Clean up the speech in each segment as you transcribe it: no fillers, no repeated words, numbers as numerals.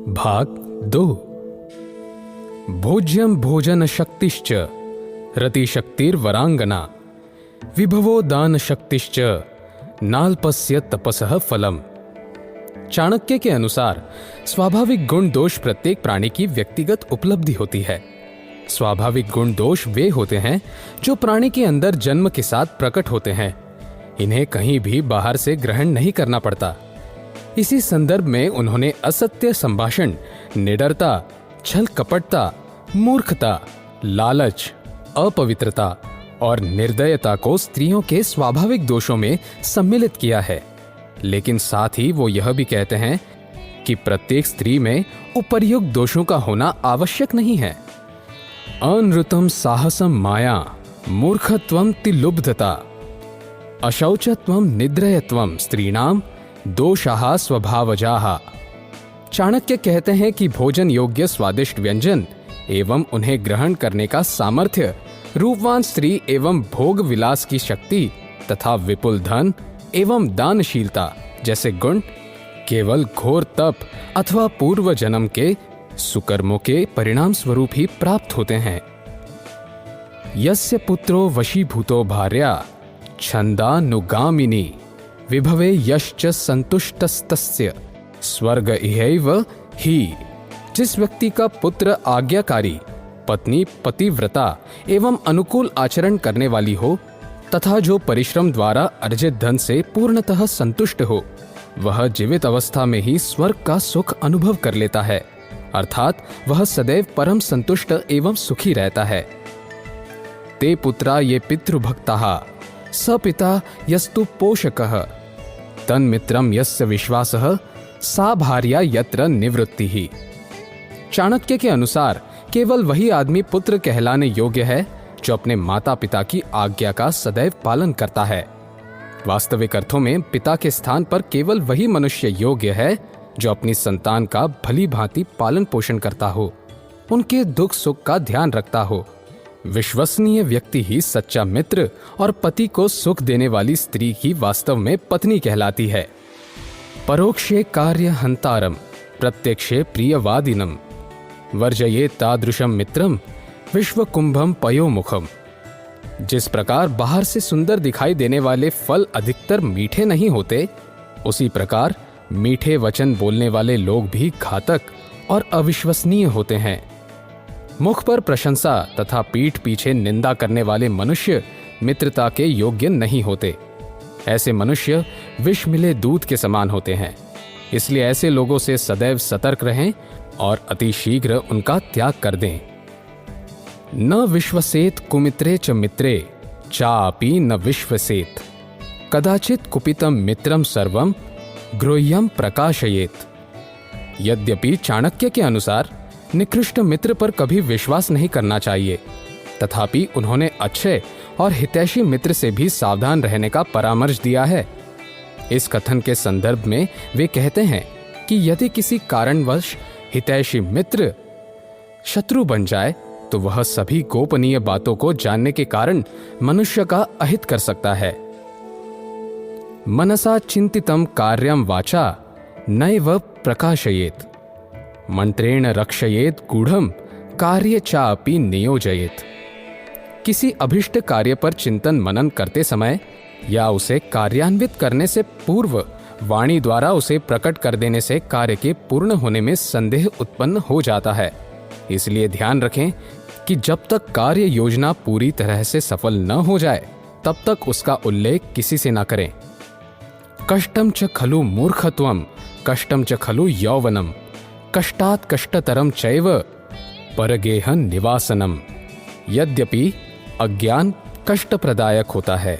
भाग 2। भोज्यम भोजन शक्तिश्च रतिशक्तिर्वरांगना विभवो दान शक्तिश्च नाल्पस्य तपसः फलम। चाणक्य के अनुसार स्वाभाविक गुण दोष प्रत्येक प्राणी की व्यक्तिगत उपलब्धि होती है। स्वाभाविक गुण दोष वे होते हैं जो प्राणी के अंदर जन्म के साथ प्रकट होते हैं। इन्हें कहीं भी बाहर से ग्रहण नहीं करना पड़ता। इसी संदर्भ में उन्होंने असत्य संभाषण, निडरता, छल कपटता, मूर्खता, लालच, अपवित्रता और निर्दयता को स्त्रियों के स्वाभाविक दोषों में सम्मिलित किया है। लेकिन साथ ही वो यह भी कहते हैं कि प्रत्येक स्त्री में उपर्युक्त दोषों का होना आवश्यक नहीं है। अनृतम साहसम माया मूर्खत्वम तिलुब्धता अशौचत्वम निद्रयत्वम स्त्रीणाम दोषाः स्वभावजाः। चाणक्य कहते हैं कि भोजन योग्य स्वादिष्ट व्यंजन एवं उन्हें ग्रहण करने का सामर्थ्य, रूपवान स्त्री एवं भोग विलास की शक्ति तथा विपुल धन एवं दानशीलता जैसे गुण केवल घोर तप अथवा पूर्व जन्म के सुकर्मों के परिणाम स्वरूप ही प्राप्त होते हैं। यस्य पुत्रो वशीभूतो भार्या छंदानुगामिनी विभवे यश्च संतुष्टस्तस्य स्वर्ग इहैव ही। जिस व्यक्ति का पुत्र आज्ञाकारी, पत्नी पतिव्रता एवं अनुकूल आचरण करने वाली हो तथा जो परिश्रम द्वारा अर्जित धन से पूर्णतः संतुष्ट हो, वह जीवित अवस्था में ही स्वर्ग का सुख अनुभव कर लेता है, अर्थात वह सदैव परम संतुष्ट एवं सुखी रहता है। ते पुत्रा ये पितृभक्ताः स पिता यस्तु पोषकः तन्मित्रम यस्य विश्वासः सा भार्या यत्र निवृत्तिः। चाणक्य के अनुसार केवल वही आदमी पुत्र कहलाने योग्य है जो अपने माता पिता की आज्ञा का सदैव पालन करता है। वास्तविक अर्थों में पिता के स्थान पर केवल वही मनुष्य योग्य है जो अपनी संतान का भली भांति पालन पोषण करता हो, उनके दुख सुख का ध्यान रखता हो। विश्वसनीय व्यक्ति ही सच्चा मित्र और पति को सुख देने वाली स्त्री की वास्तव में पत्नी कहलाती है। परोक्षे कार्य हंतारम प्रत्यक्षे प्रियवादिनम वर्जये तादृशम मित्रम विश्व कुंभम पयोमुखम। जिस प्रकार बाहर से सुंदर दिखाई देने वाले फल अधिकतर मीठे नहीं होते, उसी प्रकार मीठे वचन बोलने वाले लोग भी घातक और अविश्वसनीय होते हैं। मुख पर प्रशंसा तथा पीठ पीछे निंदा करने वाले मनुष्य मित्रता के योग्य नहीं होते। ऐसे मनुष्य विष मिले दूध के समान होते हैं। इसलिए ऐसे लोगों से सदैव सतर्क रहें और अति शीघ्र उनका त्याग कर दें। न विश्वसेत कुमित्रे च मित्रे चापि न विश्वसेत कदाचित कुपितम मित्रम सर्वम गृह्यम प्रकाशयेत। यद्यपि चाणक्य के अनुसार निकृष्ट मित्र पर कभी विश्वास नहीं करना चाहिए, तथापि उन्होंने अच्छे और हितैषी मित्र से भी सावधान रहने का परामर्श दिया है। इस कथन के संदर्भ में वे कहते हैं कि यदि किसी कारणवश हितैषी मित्र शत्रु बन जाए तो वह सभी गोपनीय बातों को जानने के कारण मनुष्य का अहित कर सकता है। मनसा चिंतितम कार्यम वाचा नैव प्रकाशयेत मंत्रेण रक्षयेत गूढ़म कार्य चापि नियोजयेत। किसी अभिष्ट कार्य पर चिंतन मनन करते समय या उसे कार्यान्वित करने से पूर्व वाणी द्वारा उसे प्रकट कर देने से कार्य के पूर्ण होने में संदेह उत्पन्न हो जाता है। इसलिए ध्यान रखें कि जब तक कार्य योजना पूरी तरह से सफल न हो जाए तब तक उसका उल्लेख किसी से न करें। कष्टम च खलु मूर्खत्वम कष्टम च खलु यौवनम कष्टात् कष्टतरम चैव परगेह निवासनम। यद्यपि अज्ञान कष्टप्रदायक होता है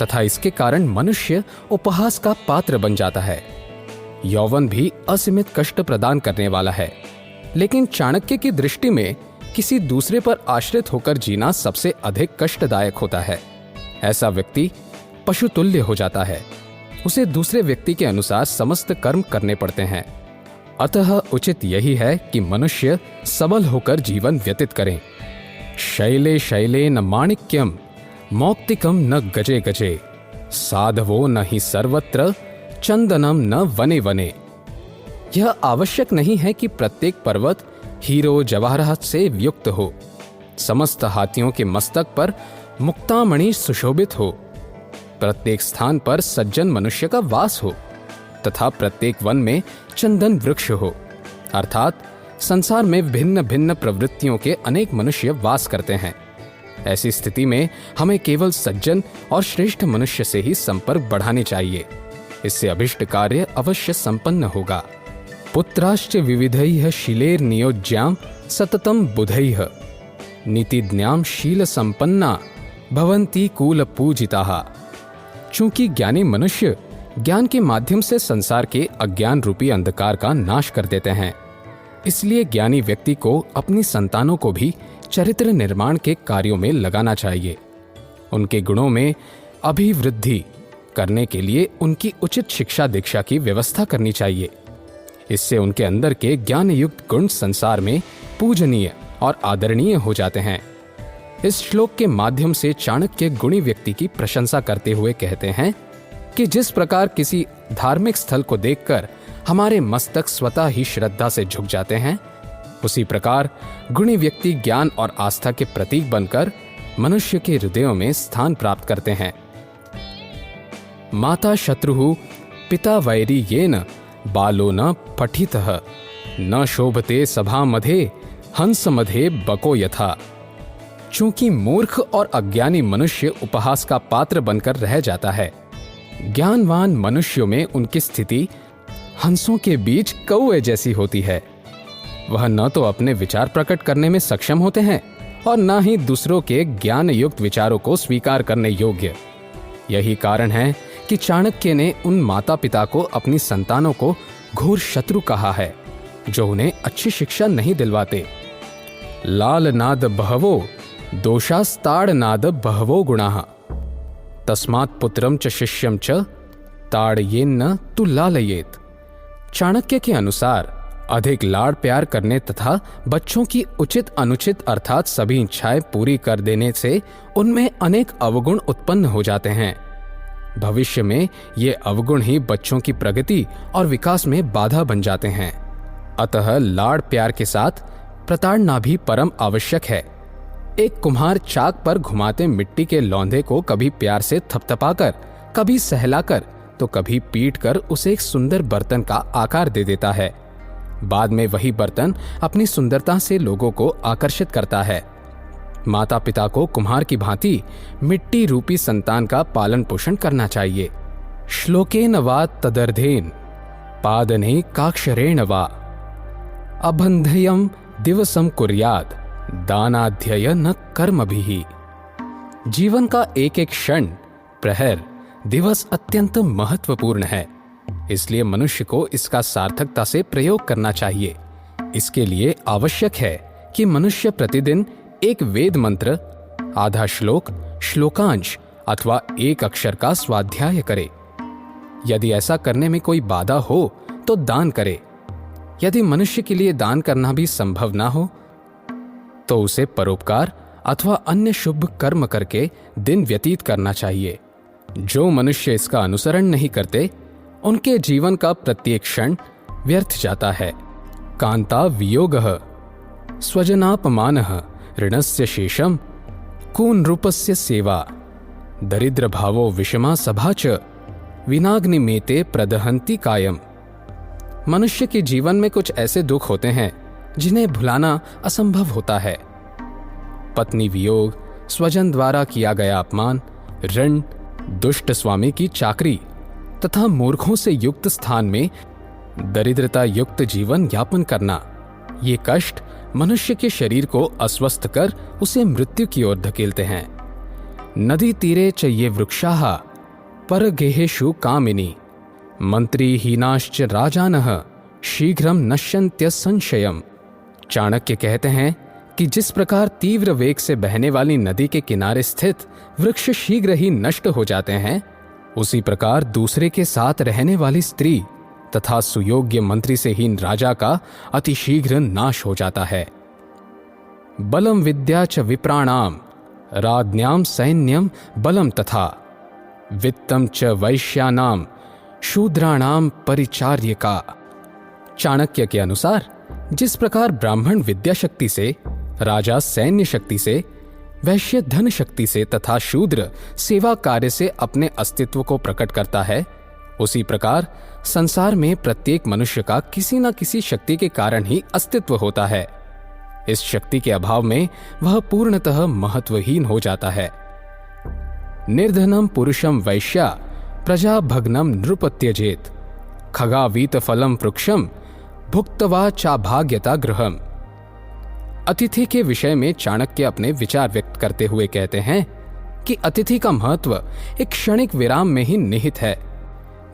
तथा इसके कारण मनुष्य उपहास का पात्र बन जाता है। यौवन भी असीमित कष्ट प्रदान करने वाला है, लेकिन चाणक्य की दृष्टि में किसी दूसरे पर आश्रित होकर जीना सबसे अधिक कष्टदायक होता है। ऐसा व्यक्ति पशुतुल्य हो जाता है। उसे दूसरे व्यक्ति के अनुसार समस्त कर्म करने पड़ते हैं। अतः उचित यही है कि मनुष्य सबल होकर जीवन व्यतीत करें। शैले शैले न माणिक्यम मौक्तिकम न गजे गजे साधवो न ही सर्वत्र चंदनम न वने वने। यह आवश्यक नहीं है कि प्रत्येक पर्वत हीरो जवाहरात से युक्त हो, समस्त हाथियों के मस्तक पर मुक्तामणि सुशोभित हो, प्रत्येक स्थान पर सज्जन मनुष्य का वास हो तथा प्रत्येक वन में चंदन वृक्ष हो। अर्थात संसार में भिन्न भिन्न प्रवृत्तियों के अनेक मनुष्य वास करते हैं। ऐसी स्थिति में हमें केवल सज्जन और श्रेष्ठ मनुष्य से ही संपर्क बढ़ाने चाहिए। इससे अभिष्ट कार्य अवश्य संपन्न होगा। पुत्राश्च विविधैः शीलैर्नियोज्याम सततम बुधैः नीतिज्ञाम शील संपन्ना भवन्ति कुल पूजिताः। चूंकि ज्ञानी मनुष्य ज्ञान के माध्यम से संसार के अज्ञान रूपी अंधकार का नाश कर देते हैं, इसलिए ज्ञानी व्यक्ति को अपनी संतानों को भी चरित्र निर्माण के कार्यों में लगाना चाहिए। उनके गुणों में अभिवृद्धि करने के लिए उनकी उचित शिक्षा दीक्षा की व्यवस्था करनी चाहिए। इससे उनके अंदर के ज्ञान युक्त गुण संसार में पूजनीय और आदरणीय हो जाते हैं। इस श्लोक के माध्यम से चाणक्य गुणी व्यक्ति की प्रशंसा करते हुए कहते हैं कि जिस प्रकार किसी धार्मिक स्थल को देखकर हमारे मस्तक स्वतः ही श्रद्धा से झुक जाते हैं, उसी प्रकार गुणी व्यक्ति ज्ञान और आस्था के प्रतीक बनकर मनुष्य के हृदयों में स्थान प्राप्त करते हैं। माता शत्रुः पिता वैरी येन बालो न पठितः न शोभते सभा मधे हंस मधे बको यथा। चूंकि मूर्ख और अज्ञानी मनुष्य उपहास का पात्र बनकर रह जाता है, ज्ञानवान मनुष्यों में उनकी स्थिति हंसों के बीच कौवे जैसी होती है। वह न तो अपने विचार प्रकट करने में सक्षम होते हैं और न ही दूसरों के ज्ञान युक्त विचारों को स्वीकार करने योग्य। यही कारण है कि चाणक्य ने उन माता पिता को अपनी संतानों को घोर शत्रु कहा है, जो उन्हें अच्छी शिक्षा नहीं दिलवाते। लाल नाद बहवो दोषास्ताड़ नाद बहवो गुणाः तस्मात् पुत्रम च शिष्यम च ताड़येन्न तु लालयेत। चाणक्य के अनुसार अधिक लाड़ प्यार करने तथा बच्चों की उचित अनुचित अर्थात सभी इच्छाएं पूरी कर देने से उनमें अनेक अवगुण उत्पन्न हो जाते हैं। भविष्य में ये अवगुण ही बच्चों की प्रगति और विकास में बाधा बन जाते हैं। अतः लाड़ प्यार के साथ प्रताड़ना भी परम आवश्यक है। एक कुम्हार चाक पर घुमाते मिट्टी के लौंधे को कभी प्यार से थपथपाकर, कभी सहलाकर तो कभी पीट कर उसे एक सुंदर बर्तन का आकार दे देता है। बाद में वही बर्तन अपनी सुंदरता से लोगों को आकर्षित करता है। माता पिता को कुम्हार की भांति मिट्टी रूपी संतान का पालन पोषण करना चाहिए। श्लोकेन वा तदर्धेन पादने काक्षरेण वा अबंधयम दिवसम कुर्याद दानाध्यय न कर्मभिः। जीवन का एक एक क्षण, प्रहर, दिवस अत्यंत महत्वपूर्ण है, इसलिए मनुष्य को इसका सार्थकता से प्रयोग करना चाहिए। इसके लिए आवश्यक है कि मनुष्य प्रतिदिन एक वेद मंत्र, आधा श्लोक, श्लोकांश अथवा एक अक्षर का स्वाध्याय करे। यदि ऐसा करने में कोई बाधा हो तो दान करे। यदि मनुष्य के लिए दान करना भी संभव ना हो तो उसे परोपकार अथवा अन्य शुभ कर्म करके दिन व्यतीत करना चाहिए। जो मनुष्य इसका अनुसरण नहीं करते, उनके जीवन का प्रत्येक क्षण व्यर्थ जाता है। कांता वियोगः स्वजनापमानः ऋणस्य शेषम कूनरूपस्य सेवा दरिद्र भावो विषमा सभा च विनाग्निमेते प्रदहन्ति कायम। मनुष्य के जीवन में कुछ ऐसे दुख होते हैं जिन्हें भुलाना असंभव होता है। पत्नी वियोग, स्वजन द्वारा किया गया अपमान, ऋण, दुष्ट स्वामी की चाकरी तथा मूर्खों से युक्त स्थान में दरिद्रता युक्त जीवन यापन करना, ये कष्ट मनुष्य के शरीर को अस्वस्थ कर उसे मृत्यु की ओर धकेलते हैं। नदी तीरे च ये वृक्षाः परगेहेषु कामिनी मंत्री हीनाश्च राजानः शीघ्रम नश्यन्त्य संशयम। चाणक्य कहते हैं कि जिस प्रकार तीव्र वेग से बहने वाली नदी के किनारे स्थित वृक्ष शीघ्र ही नष्ट हो जाते हैं, उसी प्रकार दूसरे के साथ रहने वाली स्त्री तथा सुयोग्य मंत्री से हीन राजा का अतिशीघ्र नाश हो जाता है। बलम विद्या च विप्राणाम राज्ञाम सैन्यम बलम तथा वित्तम च वैश्यानाम शूद्राणाम परिचार्यका। चाणक्य के अनुसार जिस प्रकार ब्राह्मण विद्या शक्ति से, राजा सैन्य शक्ति से, वैश्य धन शक्ति से तथा शूद्र सेवा कार्य से अपने अस्तित्व को प्रकट करता है, उसी प्रकार संसार में प्रत्येक मनुष्य का किसी न किसी शक्ति के कारण ही अस्तित्व होता है। इस शक्ति के अभाव में वह पूर्णतः महत्वहीन हो जाता है। निर्धनम पुरुषम वैश्या प्रजा भग्नम नृपत्यजेत खगावीत फलम वृक्षम भुक्तवा चाभाग्यता गृहम। अतिथि के विषय में चाणक्य अपने विचार व्यक्त करते हुए कहते हैं कि अतिथि का महत्व एक क्षणिक विराम में ही निहित है।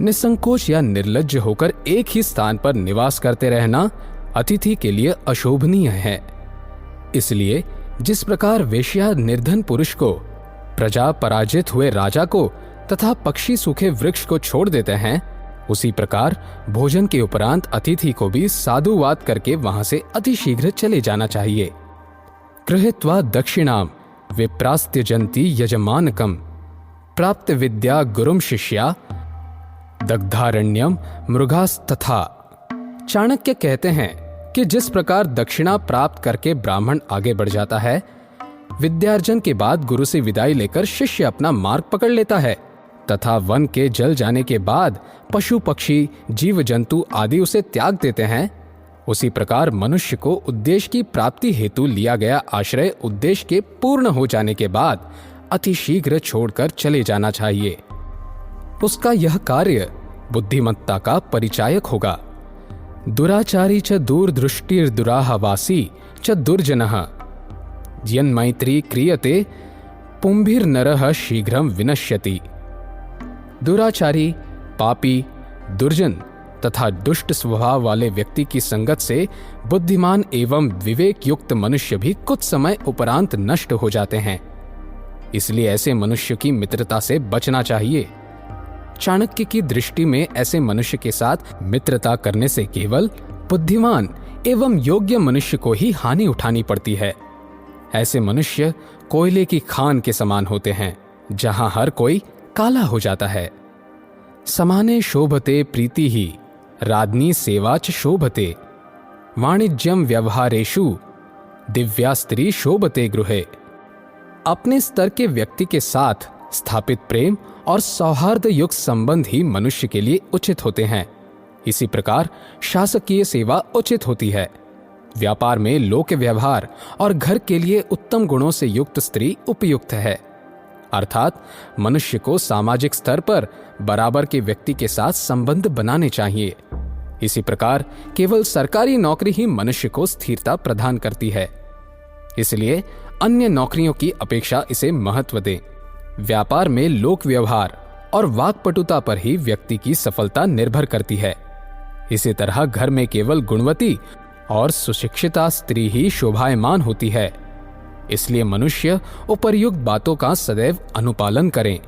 निसंकोच या निर्लज्ज होकर एक ही स्थान पर निवास करते रहना अतिथि के लिए अशोभनीय है। इसलिए जिस प्रकार वेश्या निर्धन पुरुष को, प्रजा पराजित हुए राजा को तथा पक्षी सूखे वृक्ष को छोड़ देते हैं, उसी प्रकार भोजन के उपरांत अतिथि को भी साधुवाद करके वहां से अतिशीघ्र चले जाना चाहिए। गृहीत्वा दक्षिणाम विप्रास्त्यजन्ति यजमानकम प्राप्त विद्या गुरुम शिष्या दग्धारण्यम मृगास्तथा। चाणक्य कहते हैं कि जिस प्रकार दक्षिणा प्राप्त करके ब्राह्मण आगे बढ़ जाता है, विद्यार्जन के बाद गुरु से विदाई लेकर शिष्य अपना मार्ग पकड़ लेता है तथा वन के जल जाने के बाद पशु पक्षी जीव जंतु आदि उसे त्याग देते हैं, उसी प्रकार मनुष्य को उद्देश्य की प्राप्ति हेतु लिया गया आश्रय उद्देश्य के पूर्ण हो जाने के बाद अतिशीघ्र छोड़कर चले जाना चाहिए। उसका यह कार्य बुद्धिमत्ता का परिचायक होगा। दुराचारी च दूरदृष्टिर्दुराहवासी च दुर्जनः यन्मैत्री क्रियते पुंभिर्नरः शीघ्रं विनश्यति। दुराचारी, पापी, दुर्जन तथा दुष्ट स्वभाव वाले व्यक्ति की संगत से बुद्धिमान एवं विवेक युक्त मनुष्य भी कुछ समय उपरांत नष्ट हो जाते हैं। इसलिए ऐसे मनुष्य की मित्रता से बचना चाहिए। चाणक्य की दृष्टि में ऐसे मनुष्य के साथ मित्रता करने से केवल बुद्धिमान एवं योग्य मनुष्य को ही हानि उठानी पड़ती है। ऐसे मनुष्य कोयले की खान के समान होते हैं, जहां हर कोई काला हो जाता है। समाने शोभते प्रीति ही रादनी सेवाच शोभते वाणिज्यम व्यवहारेषु दिव्या स्त्री शोभते गृहे। अपने स्तर के व्यक्ति के साथ स्थापित प्रेम और सौहार्द युक्त संबंध ही मनुष्य के लिए उचित होते हैं। इसी प्रकार शासकीय सेवा उचित होती है। व्यापार में लोक व्यवहार और घर के लिए उत्तम गुणों से युक्त स्त्री उपयुक्त है। अर्थात मनुष्य को सामाजिक स्तर पर बराबर के व्यक्ति के साथ संबंध बनाने चाहिए। इसी प्रकार केवल सरकारी नौकरी ही मनुष्य को स्थिरता प्रदान करती है। इसलिए अन्य नौकरियों की अपेक्षा इसे महत्व दें। व्यापार में लोक व्यवहार और वाक्पटुता पर ही व्यक्ति की सफलता निर्भर करती है। इसी तरह घर में केवल गुणवती और सुशिक्षिता स्त्री ही शोभायमान होती है। इसलिए मनुष्य उपर्युक्त बातों का सदैव अनुपालन करें।